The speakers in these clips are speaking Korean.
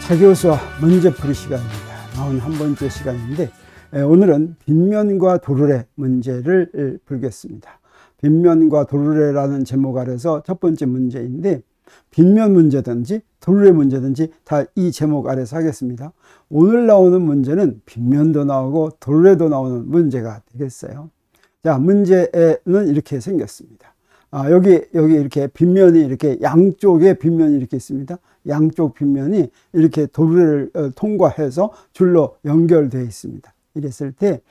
차교수와 문제풀이 시간입니다. 41번째 시간인데 오늘은 빗면과 도르래 문제를 풀겠습니다. 빗면과 도르래라는 제목 아래서 첫 번째 문제인데 빗면 문제든지 도르래 문제든지 다 이 제목 아래서 하겠습니다. 오늘 나오는 문제는 빗면도 나오고 도르래도 나오는 문제가 되겠어요. 자, 문제는 이렇게 생겼습니다. 여기 이렇게 빗면이 이렇게 양쪽에 빗면이 이렇게 있습니다. 양쪽 빗면이 이렇게 도르래를 통과해서 줄로 연결되어 있습니다. 이랬을 때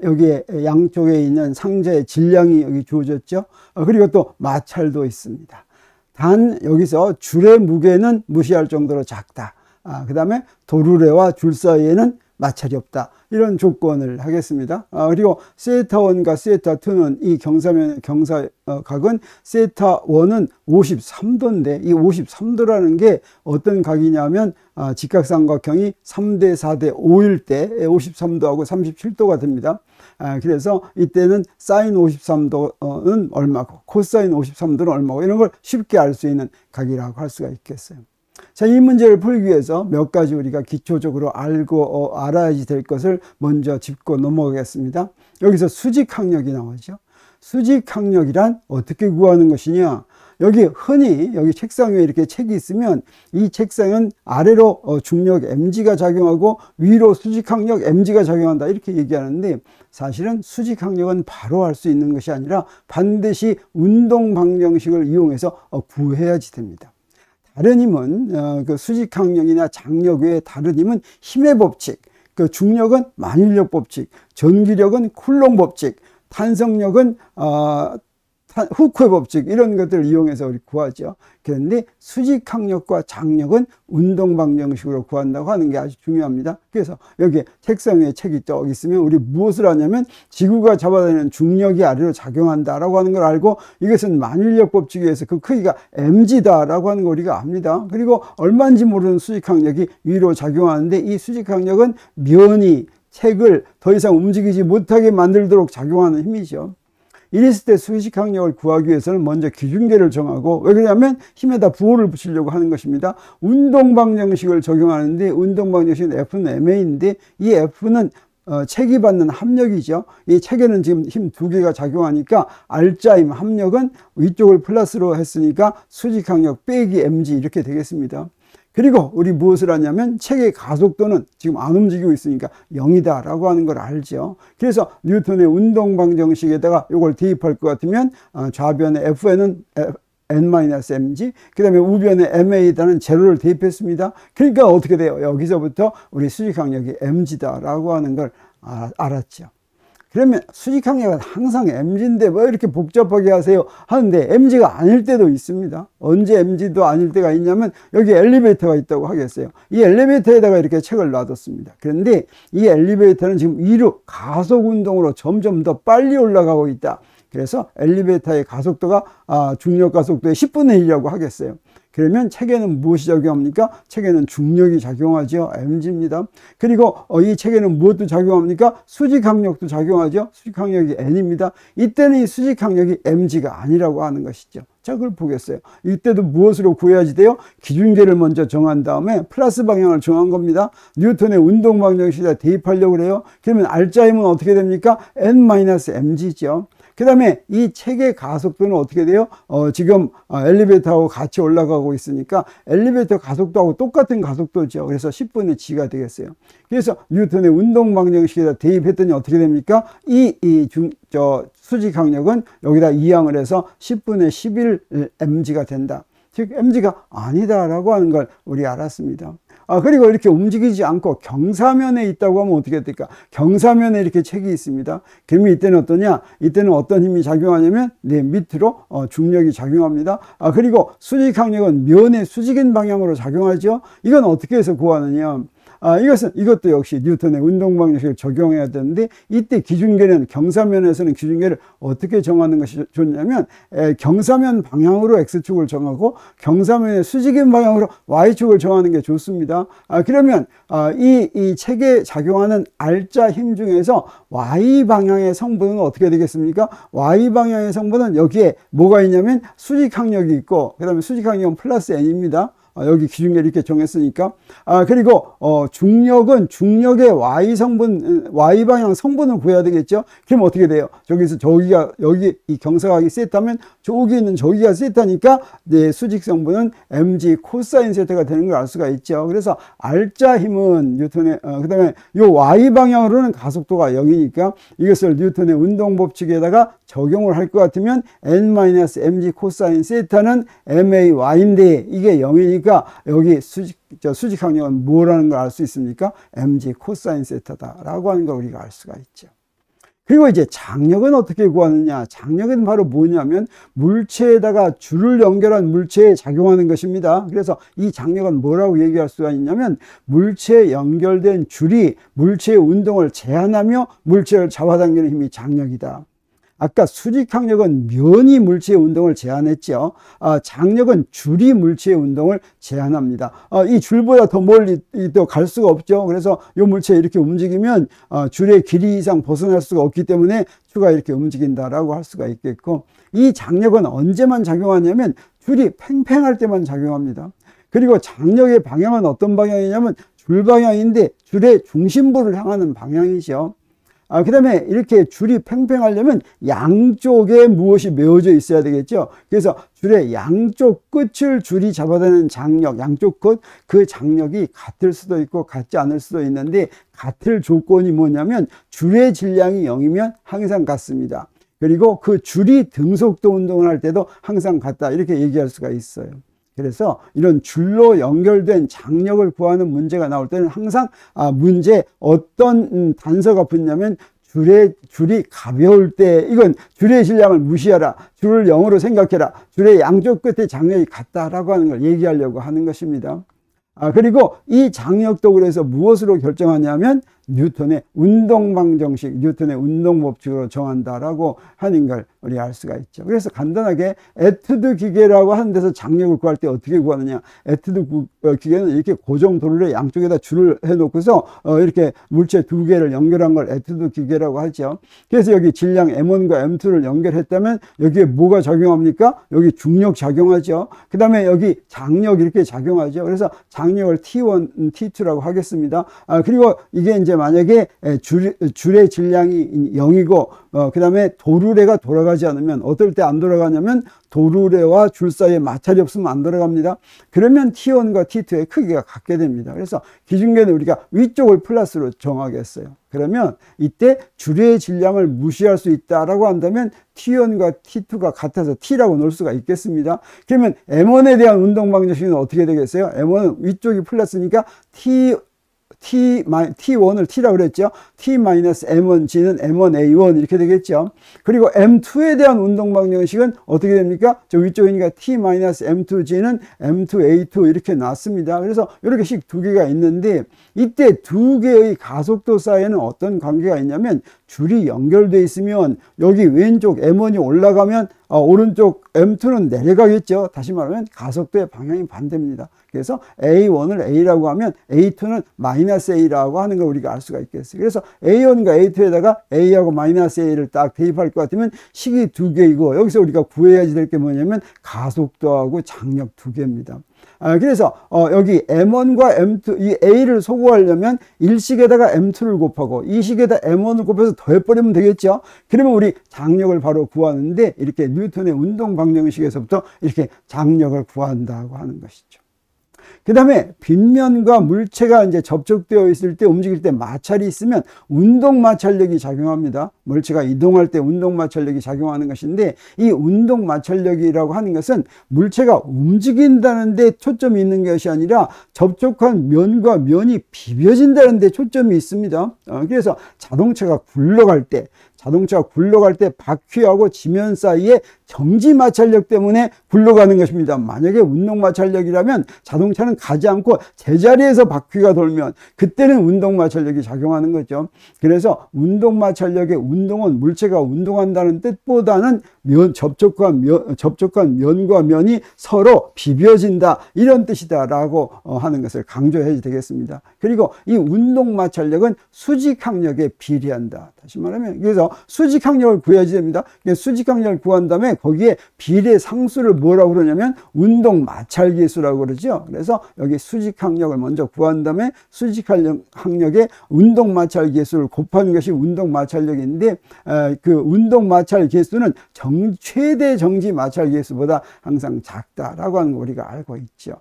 여기에 양쪽에 있는 상자의 질량이 여기 주어졌죠. 그리고 또 마찰도 있습니다. 단 여기서 줄의 무게는 무시할 정도로 작다. 그 다음에 도르래와 줄 사이에는 마찰이 없다. 이런 조건을 하겠습니다. 그리고 세타1과 세타2는 이 경사각은 세타1은 53도인데 이 53도라는 게 어떤 각이냐면 직각삼각형이 3대 4대 5일 때 53도하고 37도가 됩니다. 그래서 이때는 사인 53도는 얼마고 코사인 53도는 얼마고 이런 걸 쉽게 알 수 있는 각이라고 할 수가 있겠어요. 자, 이 문제를 풀기 위해서 몇 가지 우리가 기초적으로 알아야지 될 것을 먼저 짚고 넘어가겠습니다. 여기서 수직항력이 나오죠. 수직항력이란 어떻게 구하는 것이냐? 여기 흔히 여기 책상 위에 이렇게 책이 있으면 이 책상은 아래로 중력 mg가 작용하고 위로 수직항력 mg가 작용한다 이렇게 얘기하는데 사실은 수직항력은 바로 알 수 있는 것이 아니라 반드시 운동 방정식을 이용해서 구해야지 됩니다. 다른 힘은 그 수직항력이나 장력 외에 다른 힘은 힘의 법칙, 그 중력은 만일력 법칙, 전기력은 쿨롱 법칙, 탄성력은 후크의 법칙 이런 것들을 이용해서 우리 구하죠. 그런데 수직항력과 장력은 운동 방정식으로 구한다고 하는 게 아주 중요합니다. 그래서 여기 책상 위에 책이 또 있으면 우리 무엇을 하냐면 지구가 잡아다니는 중력이 아래로 작용한다라고 하는 걸 알고 이것은 만일력 법칙에 의해서 그 크기가 mg다라고 하는 걸 우리가 압니다. 그리고 얼마인지 모르는 수직항력이 위로 작용하는데 이 수직항력은 면이 책을 더 이상 움직이지 못하게 만들도록 작용하는 힘이죠. 이랬을 때 수직항력을 구하기 위해서는 먼저 기준계를 정하고 왜 그러냐면 힘에다 부호를 붙이려고 하는 것입니다. 운동방정식을 적용하는데 운동방정식은 F는 MA인데 이 F는 책이 받는 합력이죠. 이 책에는 지금 힘 두 개가 작용하니까 R자 힘 합력은 위쪽을 플러스로 했으니까 수직항력 빼기 mg 이렇게 되겠습니다. 그리고 우리 무엇을 하냐면 책의 가속도는 지금 안 움직이고 있으니까 0이다 라고 하는 걸 알죠. 그래서 뉴턴의 운동방정식에다가 이걸 대입할 것 같으면 좌변의 F에는 n-mg 그 다음에 우변의 ma에다는 제로를 대입했습니다. 그러니까 어떻게 돼요? 여기서부터 우리 수직항력이 mg다 라고 하는 걸 알았죠. 그러면 수직항력은 항상 mg인데 왜 이렇게 복잡하게 하세요? 하는데 mg가 아닐 때도 있습니다. 언제 mg도 아닐 때가 있냐면 여기 엘리베이터가 있다고 하겠어요. 이 엘리베이터에다가 이렇게 책을 놔뒀습니다. 그런데 이 엘리베이터는 지금 위로 가속 운동으로 점점 더 빨리 올라가고 있다. 그래서 엘리베이터의 가속도가 중력 가속도의 10분의 1이라고 하겠어요. 그러면 책에는 무엇이 작용합니까? 책에는 중력이 작용하죠. mg입니다. 그리고 이 책에는 무엇도 작용합니까? 수직항력도 작용하죠. 수직항력이 n입니다. 이때는 이 수직항력이 mg가 아니라고 하는 것이죠. 자, 그걸 보겠어요. 이때도 무엇으로 구해야지 돼요? 기준계를 먼저 정한 다음에 플러스 방향을 정한 겁니다. 뉴턴의 운동 방정식에다 대입하려고 그래요. 그러면 R자 힘은 어떻게 됩니까? n-mg죠. 그 다음에 이 책의 가속도는 어떻게 돼요? 지금 엘리베이터하고 같이 올라가고 있으니까 엘리베이터 가속도하고 똑같은 가속도죠. 그래서 10분의 g가 되겠어요. 그래서 뉴턴의 운동 방정식에다 대입했더니 어떻게 됩니까? 수직항력은 여기다 이항을 해서 10분의 11 mg가 된다. 즉 mg가 아니다라고 하는 걸 우리 알았습니다. 그리고 이렇게 움직이지 않고 경사면에 있다고 하면 어떻게 될까? 경사면에 이렇게 책이 있습니다. 그러면 이때는 어떠냐? 이때는 어떤 힘이 작용하냐면 밑으로 중력이 작용합니다. 그리고 수직항력은 면의 수직인 방향으로 작용하죠. 이건 어떻게 해서 구하느냐? 이것도 역시 뉴턴의 운동방정식을 적용해야 되는데 이때 기준계는 경사면에서는 기준계를 어떻게 정하는 것이 좋냐면 경사면 방향으로 X축을 정하고 경사면의 수직인 방향으로 Y축을 정하는 게 좋습니다. 그러면 이 책에 작용하는 R자 힘 중에서 Y 방향의 성분은 어떻게 되겠습니까? Y 방향의 성분은 여기에 뭐가 있냐면 수직항력이 있고 그 다음에 수직항력은 플러스 N입니다. 여기 기준계를 이렇게 정했으니까. 그리고 중력은 중력의 y 성분, y 방향 성분을 구해야 되겠죠. 그럼 어떻게 돼요? 저기서 저기가, 여기 이 경사각이 세타면 저기 있는 저기가 세타니까 네, 수직 성분은 mg 코사인 세타가 되는 걸 알 수가 있죠. 그래서 R자 힘은 뉴턴의 그다음에 요 y 방향으로는 가속도가 0이니까 이것을 뉴턴의 운동 법칙에다가 적용을 할 것 같으면 n-mg 코사인 세타는 may인데 이게 0이니까 여기 수직 항력은 뭐라는 걸 알 수 있습니까? mg 코사인 세타다라고 하는 걸 우리가 알 수가 있죠. 그리고 이제 장력은 어떻게 구하느냐? 장력은 바로 뭐냐면 물체에다가 줄을 연결한 물체에 작용하는 것입니다. 그래서 이 장력은 뭐라고 얘기할 수가 있냐면 물체에 연결된 줄이 물체의 운동을 제한하며 물체를 잡아당기는 힘이 장력이다. 아까 수직항력은 면이 물체의 운동을 제한했죠. 장력은 줄이 물체의 운동을 제한합니다. 이 줄보다 더 멀리 또 갈 수가 없죠. 그래서 이 물체 이렇게 움직이면 줄의 길이 이상 벗어날 수가 없기 때문에 추가 이렇게 움직인다라고 할 수가 있겠고, 이 장력은 언제만 작용하냐면 줄이 팽팽할 때만 작용합니다. 그리고 장력의 방향은 어떤 방향이냐면 줄 방향인데 줄의 중심부를 향하는 방향이죠. 그 다음에 이렇게 줄이 팽팽하려면 양쪽에 무엇이 메어져 있어야 되겠죠. 그래서 줄의 양쪽 끝을 줄이 잡아다니는 장력, 양쪽 끝, 그 장력이 같을 수도 있고 같지 않을 수도 있는데 같을 조건이 뭐냐면 줄의 질량이 0이면 항상 같습니다. 그리고 그 줄이 등속도 운동을 할 때도 항상 같다, 이렇게 얘기할 수가 있어요. 그래서 이런 줄로 연결된 장력을 구하는 문제가 나올 때는 항상 문제에 어떤 단서가 붙냐면 줄이 가벼울 때 이건 줄의 질량을 무시하라, 줄을 0으로 생각해라, 줄의 양쪽 끝에 장력이 같다라고 하는 걸 얘기하려고 하는 것입니다. 그리고 이 장력도 그래서 무엇으로 결정하냐면 뉴턴의 운동방정식, 뉴턴의 운동법칙으로 정한다라고 하는 걸 우리 알 수가 있죠. 그래서 간단하게 에투드 기계라고 하는 데서 장력을 구할 때 어떻게 구하느냐. 에투드 기계는 이렇게 고정 도르래 양쪽에다 줄을 해놓고서 이렇게 물체 두 개를 연결한 걸 에투드 기계라고 하죠. 그래서 여기 질량 M1과 M2를 연결했다면 여기에 뭐가 작용합니까? 여기 중력 작용하죠. 그 다음에 여기 장력 이렇게 작용하죠. 그래서 장력을 T1, T2라고 하겠습니다. 그리고 이게 이제 만약에 줄의 질량이 0이고 그 다음에 도르래가 돌아가지 않으면, 어떨 때 안 돌아가냐면 도르래와 줄 사이에 마찰이 없으면 안 돌아갑니다. 그러면 T1과 T2의 크기가 같게 됩니다. 그래서 기준계는 우리가 위쪽을 플러스로 정하겠어요. 그러면 이때 줄의 질량을 무시할 수 있다라고 한다면 T1과 T2가 같아서 T라고 놓을 수가 있겠습니다. 그러면 M1에 대한 운동 방정식은 어떻게 되겠어요? M1은 위쪽이 플러스니까 T1을 T라고 그랬죠. T-M1G는 M1A1 이렇게 되겠죠. 그리고 M2에 대한 운동 방정식은 어떻게 됩니까? 저 위쪽이니까 T-M2G는 M2A2 이렇게 나왔습니다. 그래서 이렇게 식 두 개가 있는데 이때 두 개의 가속도 사이에는 어떤 관계가 있냐면 줄이 연결되어 있으면 여기 왼쪽 M1이 올라가면 오른쪽 M2는 내려가겠죠. 다시 말하면 가속도의 방향이 반대입니다. 그래서 A1을 A라고 하면 A2는 -A라고 하는 걸 우리가 알 수가 있겠어요. 그래서 A1과 A2에다가 A하고 -A를 딱 대입할 것 같으면 식이 두 개이고, 여기서 우리가 구해야지 될 게 뭐냐면 가속도하고 장력 두 개입니다. 그래서 여기 M1과 M2, 이 A를 소구하려면 1식에다가 M2를 곱하고 2식에다 M1을 곱해서 더해버리면 되겠죠. 그러면 우리 장력을 바로 구하는데 이렇게 뉴턴의 운동 방정식에서부터 이렇게 장력을 구한다고 하는 것이죠. 그 다음에 빗면과 물체가 이제 접촉되어 있을 때, 움직일 때 마찰이 있으면 운동 마찰력이 작용합니다. 물체가 이동할 때 운동 마찰력이 작용하는 것인데, 이 운동 마찰력이라고 하는 것은 물체가 움직인다는 데 초점이 있는 것이 아니라 접촉한 면과 면이 비벼진다는 데 초점이 있습니다. 그래서 자동차가 굴러갈 때 바퀴하고 지면 사이에 정지 마찰력 때문에 굴러가는 것입니다. 만약에 운동 마찰력이라면 자동차는 가지 않고 제자리에서 바퀴가 돌면 그때는 운동 마찰력이 작용하는 거죠. 그래서 운동 마찰력의 운동은 물체가 운동한다는 뜻보다는 접촉한 면과 면이 서로 비벼진다, 이런 뜻이다라고 하는 것을 강조해야 되겠습니다. 그리고 이 운동 마찰력은 수직 항력에 비례한다. 다시 말하면, 그래서 수직항력을 구해야지 됩니다. 수직항력을 구한 다음에 거기에 비례 상수를 뭐라고 그러냐면 운동 마찰계수라고 그러죠. 그래서 여기 수직항력을 먼저 구한 다음에 수직항력의 운동 마찰계수를 곱하는 것이 운동 마찰력인데, 그 운동 마찰계수는 최대 정지 마찰계수보다 항상 작다라고 하는 거 우리가 알고 있죠.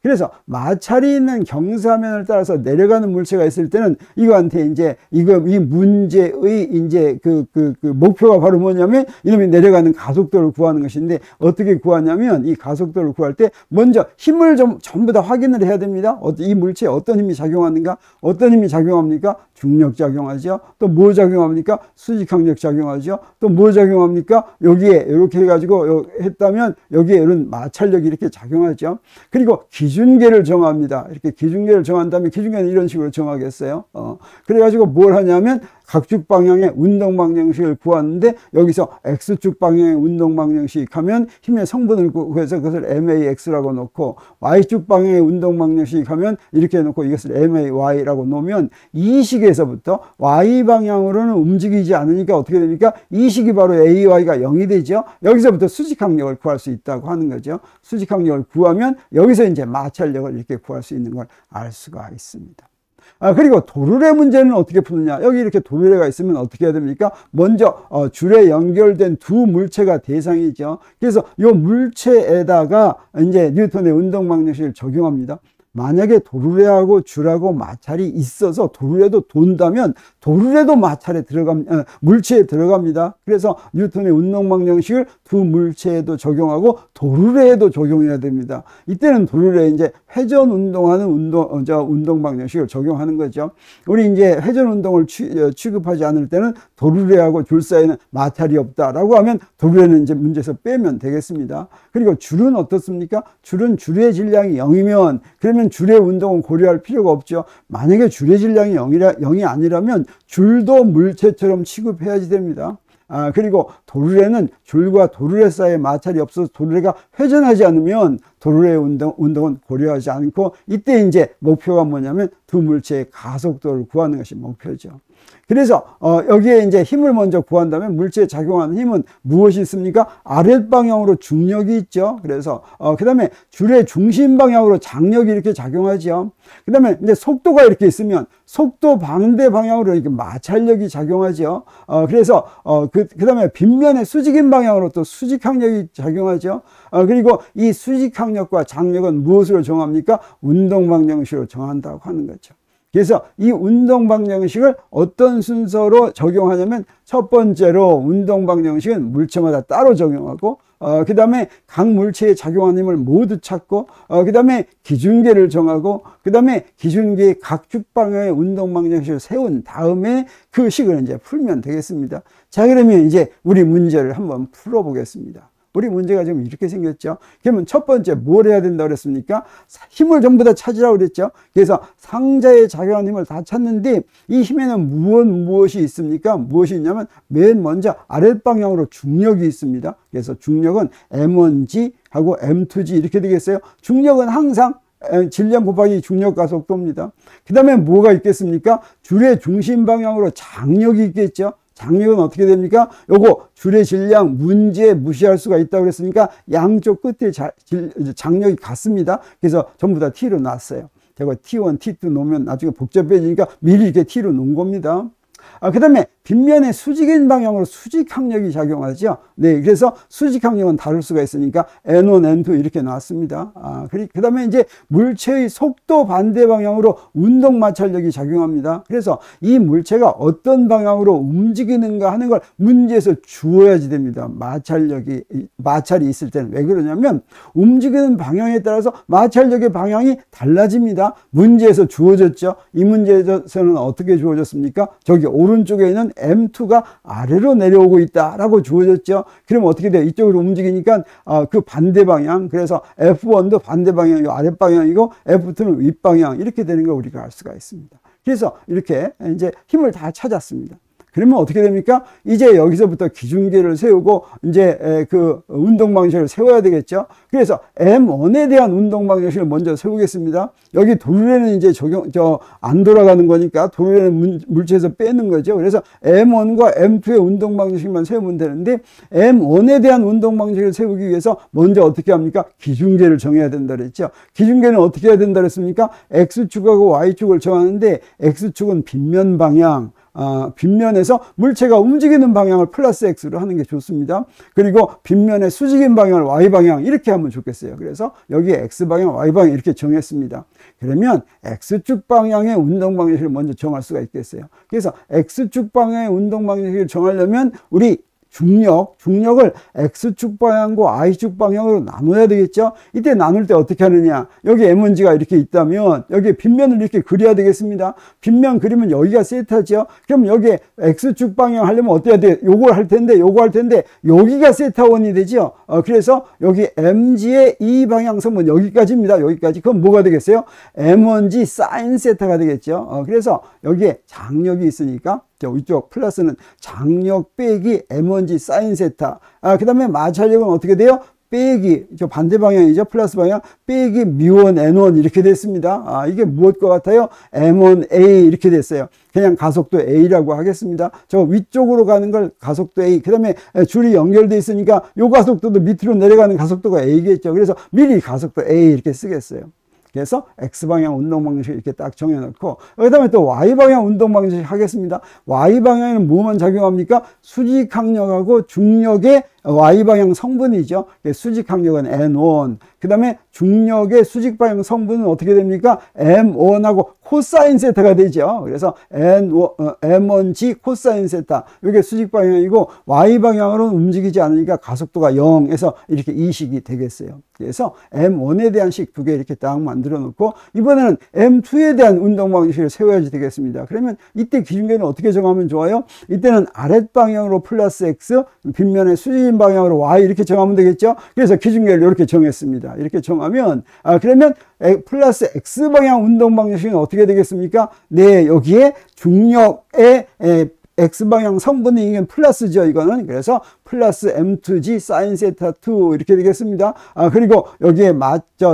그래서 마찰이 있는 경사면을 따라서 내려가는 물체가 있을 때는 이거한테 이제 이 문제의 이제 그 목표가 바로 뭐냐면 이놈이 내려가는 가속도를 구하는 것인데, 어떻게 구하냐면 이 가속도를 구할 때 먼저 힘을 전부 다 확인을 해야 됩니다. 이 물체에 어떤 힘이 작용하는가? 어떤 힘이 작용합니까? 중력 작용하죠. 또 뭐 작용합니까? 수직항력 작용하죠. 또 뭐 작용합니까? 여기에 이렇게 해가지고 했다면 여기에 이런 마찰력이 이렇게 작용하죠. 그리고 기준계를 정합니다. 이렇게 기준계를 정한 다음에, 기준계는 이런 식으로 정하겠어요. 그래가지고 뭘 하냐면 각축 방향의 운동 방정식을 구하는데, 여기서 X축 방향의 운동 방정식 하면 힘의 성분을 구해서 그것을 MAX라고 놓고, Y축 방향의 운동 방정식 하면 이렇게 놓고 이것을 MAY라고 놓으면, 이 식에서부터 Y 방향으로는 움직이지 않으니까 어떻게 됩니까? 이 식이 바로 AY가 0이 되죠. 여기서부터 수직항력을 구할 수 있다고 하는 거죠. 수직항력을 구하면 여기서 이제 마찰력을 이렇게 구할 수 있는 걸 알 수가 있습니다. 그리고 도르래 문제는 어떻게 푸느냐? 여기 이렇게 도르래가 있으면 어떻게 해야 됩니까? 먼저 줄에 연결된 두 물체가 대상이죠. 그래서 이 물체에다가 이제 뉴턴의 운동 방정식을 적용합니다. 만약에 도르래하고 줄하고 마찰이 있어서 도르래도 돈다면 도르래도 물체에 들어갑니다. 그래서 뉴턴의 운동 방정식을 두 물체에도 적용하고 도르래에도 적용해야 됩니다. 이때는 도르래에 이제 회전 운동하는 운동 방정식을 적용하는 거죠. 우리 이제 회전 운동을 취급하지 않을 때는 도르래하고 줄 사이에는 마찰이 없다라고 하면 도르래는 이제 문제에서 빼면 되겠습니다. 그리고 줄은 어떻습니까? 줄은 줄의 질량이 0이면 그러면 줄의 운동은 고려할 필요가 없죠. 만약에 줄의 질량이 0이 아니라면 줄도 물체처럼 취급해야지 됩니다. 그리고 도르래는 줄과 도르래 사이에 마찰이 없어서 도르래가 회전하지 않으면 도르래의 운동은 고려하지 않고, 이때 이제 목표가 뭐냐면 두 물체의 가속도를 구하는 것이 목표죠. 그래서 여기에 이제 힘을 먼저 구한다면 물체에 작용하는 힘은 무엇이 있습니까? 아랫방향으로 중력이 있죠. 그래서 그 다음에 줄의 중심 방향으로 장력이 이렇게 작용하죠. 그 다음에 이제 속도가 이렇게 있으면 속도 반대 방향으로 이렇게 마찰력이 작용하죠. 그래서 그 다음에 빗면의 수직인 방향으로 또 수직항력이 작용하죠. 그리고 이 수직항력과 장력은 무엇으로 정합니까? 운동 방정식으로 정한다고 하는 거죠. 그래서 이 운동 방정식을 어떤 순서로 적용하냐면, 첫 번째로 운동 방정식은 물체마다 따로 적용하고, 그 다음에 각 물체에 작용하는 힘을 모두 찾고, 그 다음에 기준계를 정하고, 그 다음에 기준계의 각축 방향의 운동 방정식을 세운 다음에 그 식을 이제 풀면 되겠습니다. 자, 그러면 이제 우리 문제를 한번 풀어보겠습니다. 우리 문제가 지금 이렇게 생겼죠. 그러면 첫 번째 뭘 해야 된다고 그랬습니까? 힘을 전부 다 찾으라고 그랬죠. 그래서 상자에 작용하는 힘을 다 찾는데, 이 힘에는 무엇이 있습니까? 무엇이 있냐면 맨 먼저 아랫방향으로 중력이 있습니다. 그래서 중력은 M1G 하고 M2G 이렇게 되겠어요. 중력은 항상 질량 곱하기 중력 가속도입니다. 그 다음에 뭐가 있겠습니까? 줄의 중심 방향으로 장력이 있겠죠. 장력은 어떻게 됩니까? 요거 줄의 질량 문제에 무시할 수가 있다고 그랬으니까 양쪽 끝에 장력이 같습니다. 그래서 전부 다 T로 놨어요. 제가 T1, T2 놓으면 나중에 복잡해지니까 미리 이렇게 T로 놓은 겁니다. 그 다음에 빗면의 수직인 방향으로 수직항력이 작용하죠. 네, 그래서 수직항력은 다룰 수가 있으니까 N1, N2 이렇게 나왔습니다. 그 다음에 이제 물체의 속도 반대 방향으로 운동 마찰력이 작용합니다. 그래서 이 물체가 어떤 방향으로 움직이는가 하는 걸 문제에서 주어야지 됩니다. 마찰이 있을 때는. 왜 그러냐면 움직이는 방향에 따라서 마찰력의 방향이 달라집니다. 문제에서 주어졌죠. 이 문제에서는 어떻게 주어졌습니까? 저기 오른쪽에 있는 M2가 아래로 내려오고 있다라고 주어졌죠. 그러면 어떻게 돼요? 이쪽으로 움직이니까 그 반대 방향, 그래서 F1도 반대 방향이고 아랫방향이고 F2는 윗방향, 이렇게 되는 걸 우리가 알 수가 있습니다. 그래서 이렇게 이제 힘을 다 찾았습니다. 그러면 어떻게 됩니까? 이제 여기서부터 기준계를 세우고 이제 그 운동 방식을 세워야 되겠죠. 그래서 M1에 대한 운동 방식을 먼저 세우겠습니다. 여기 도르래는 이제 안 돌아가는 거니까 도르래는 물체에서 빼는 거죠. 그래서 M1과 M2의 운동 방식만 세우면 되는데 M1에 대한 운동 방식을 세우기 위해서 먼저 어떻게 합니까? 기준계를 정해야 된다 그랬죠. 기준계는 어떻게 해야 된다 그랬습니까? X축하고 Y축을 정하는데 X축은 빗면 방향, 빗면에서 물체가 움직이는 방향을 플러스 X로 하는 게 좋습니다. 그리고 빗면의 수직인 방향을 Y방향 이렇게 하면 좋겠어요. 그래서 여기에 X방향, Y방향 이렇게 정했습니다. 그러면 X축 방향의 운동 방식을 먼저 정할 수가 있겠어요. 그래서 X축 방향의 운동 방식을 정하려면 우리 중력을 X축 방향과 Y축 방향으로 나눠야 되겠죠. 이때 나눌 때 어떻게 하느냐, 여기 M1G가 이렇게 있다면 여기 빗면을 이렇게 그려야 되겠습니다. 빗면 그리면 여기가 세타죠. 그럼 여기에 X축 방향 하려면 어때야 돼? 요거 할 텐데 여기가 세타 1이 되죠. 그래서 여기 MG의 이 방향성은 여기까지입니다. 여기까지. 그럼 뭐가 되겠어요? M1G 사인 세타가 되겠죠. 그래서 여기에 장력이 있으니까 이쪽 플러스는 장력 빼기 M1G 사인 세타. 그 다음에 마찰력은 어떻게 돼요? 빼기, 저 반대 방향이죠. 플러스 방향 빼기 μ1 N1 이렇게 됐습니다. 이게 무엇과 같아요? M1A 이렇게 됐어요. 그냥 가속도 A라고 하겠습니다. 저 위쪽으로 가는 걸 가속도 A. 그 다음에 줄이 연결돼 있으니까 요 가속도도 밑으로 내려가는 가속도가 A겠죠. 그래서 미리 가속도 A 이렇게 쓰겠어요. 그래서 X방향 운동 방식 이렇게 딱 정해놓고, 그 다음에 또 Y방향 운동 방식 하겠습니다. Y방향에는 뭐만 작용합니까? 수직항력하고 중력의 Y방향 성분이죠. 수직항력은 N1. 그 다음에 중력의 수직방향 성분은 어떻게 됩니까? M1하고 코사인 세타가 되죠. 그래서 M1G 코사인 세타. 이게 수직방향이고 Y방향으로는 움직이지 않으니까 가속도가 0에서 이렇게 이 식이 되겠어요. 그래서 M1에 대한 식 두 개 이렇게 딱 만들어 놓고, 이번에는 M2에 대한 운동 방식을 세워야지 되겠습니다. 그러면 이때 기준계는 어떻게 정하면 좋아요? 이때는 아랫방향으로 플러스 X, 빗면의 수직인 방향으로 Y 이렇게 정하면 되겠죠. 그래서 기준계를 이렇게 정했습니다. 이렇게 정하면 그러면 플러스 X방향 운동 방식은 어떻게 되겠습니까? 네, 여기에 중력의 X방향 성분이 이게 플러스죠, 이거는. 그래서 플러스 M2G 사인 세타 2 이렇게 되겠습니다. 그리고 여기에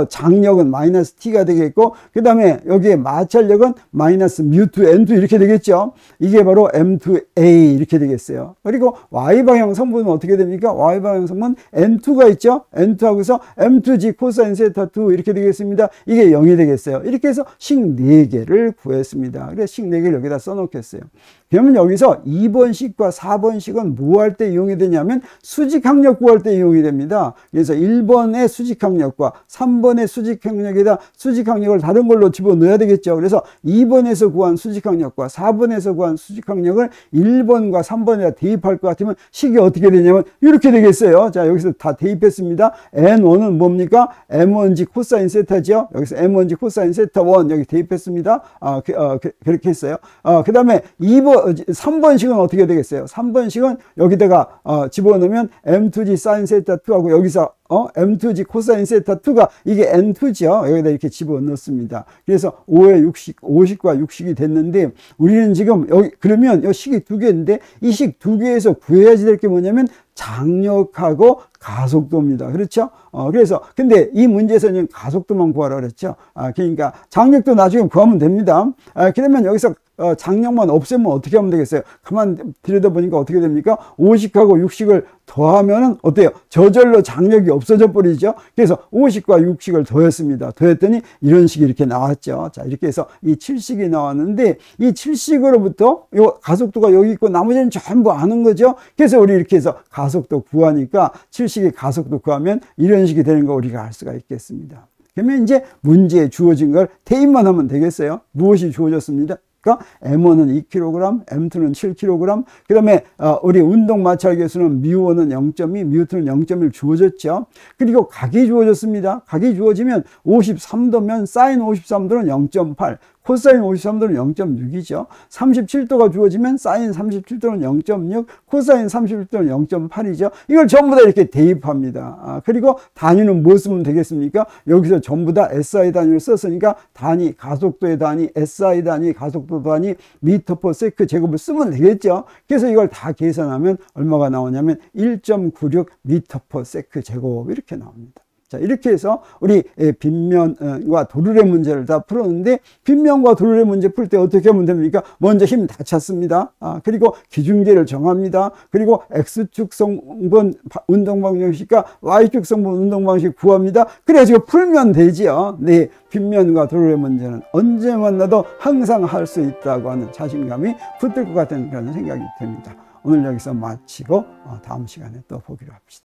장력은 마이너스 T가 되겠고, 그 다음에 여기에 마찰력은 마이너스 μ2 N2 이렇게 되겠죠. 이게 바로 M2A 이렇게 되겠어요. 그리고 Y방향 성분은 어떻게 됩니까? Y방향 성분 N2가 있죠. N2하고서 M2G 코사인 세타 2 이렇게 되겠습니다. 이게 0이 되겠어요. 이렇게 해서 식 4개를 구했습니다. 그래서 식 4개를 여기다 써놓겠어요. 그러면 여기서 2번 식과 4번 식은 뭐 할 때 이용이 되냐면 수직항력 구할 때 이용이 됩니다. 그래서 1번의 수직항력과 3번의 수직항력에다 수직항력을 다른 걸로 집어넣어야 되겠죠. 그래서 2번에서 구한 수직항력과 4번에서 구한 수직항력을 1번과 3번에다 대입할 것 같으면 식이 어떻게 되냐면 이렇게 되겠어요. 자, 여기서 다 대입했습니다. N1은 뭡니까? M1G 코사인 세타죠. 여기서 M1G 코사인 세타 1 여기 대입했습니다. 그렇게 했어요. 그 다음에 3번식은 어떻게 되겠어요? 3번식은 여기다가 집어넣으면 M2G 사인 세타 2하고 여기서 M2G 코사인 세타 2가 이게 N2죠. 여기다 이렇게 집어넣습니다. 그래서 5의 60, 50과 60이 됐는데, 우리는 지금 여기 그러면 이 식이 두 개인데 이 식 두 개에서 구해야지 될 게 뭐냐면 장력하고 가속도입니다. 그렇죠? 그래서 근데 이 문제에서는 가속도만 구하라 그랬죠. 그러니까 장력도 나중에 구하면 됩니다. 그러면 여기서 장력만 없애면 어떻게 하면 되겠어요? 가만 들여다보니까 어떻게 됩니까? 50하고 60을 더하면은 어때요? 저절로 장력이 없어져 버리죠. 그래서 50과 60을 더했습니다. 더했더니 이런 식이 이렇게 나왔죠. 자, 이렇게 해서 이 7식이 나왔는데, 이 7식으로부터 요 가속도가 여기 있고 나머지는 전부 아는 거죠. 그래서 우리 이렇게 해서 가속도 구하니까 7식의 가속도 구하면 이런 식이 되는 거 우리가 알 수가 있겠습니다. 그러면 이제 문제에 주어진 걸 대입만 하면 되겠어요. 무엇이 주어졌습니다? M1은 2kg, M2는 7kg, 그 다음에 우리 운동 마찰 계수는 μ1은 0.2, μ2는 0.1 주어졌죠. 그리고 각이 주어졌습니다. 각이 주어지면 53도면 사인 53도는 0.8, 코사인 53도는 0.6이죠. 37도가 주어지면 사인 37도는 0.6, 코사인 37도는 0.8이죠. 이걸 전부 다 이렇게 대입합니다. 그리고 단위는 뭐 쓰면 되겠습니까? 여기서 전부 다 SI 단위를 썼으니까 단위, 가속도의 단위, SI 단위, 가속도 단위, 미터 퍼 세크 제곱을 쓰면 되겠죠. 그래서 이걸 다 계산하면 얼마가 나오냐면 1.96 미터 퍼 세크 제곱 이렇게 나옵니다. 자, 이렇게 해서 우리 빗면과 도르래 문제를 다 풀었는데, 빗면과 도르래 문제 풀 때 어떻게 하면 됩니까? 먼저 힘 다 찼습니다. 그리고 기준계를 정합니다. 그리고 X축 성분 운동 방정식과 Y축 성분 운동 방식 구합니다. 그래가지고 풀면 되지요. 네, 빗면과 도르래 문제는 언제 만나도 항상 할 수 있다고 하는 자신감이 붙을 것 같은 그런 생각이 듭니다. 오늘 여기서 마치고 다음 시간에 또 보기로 합시다.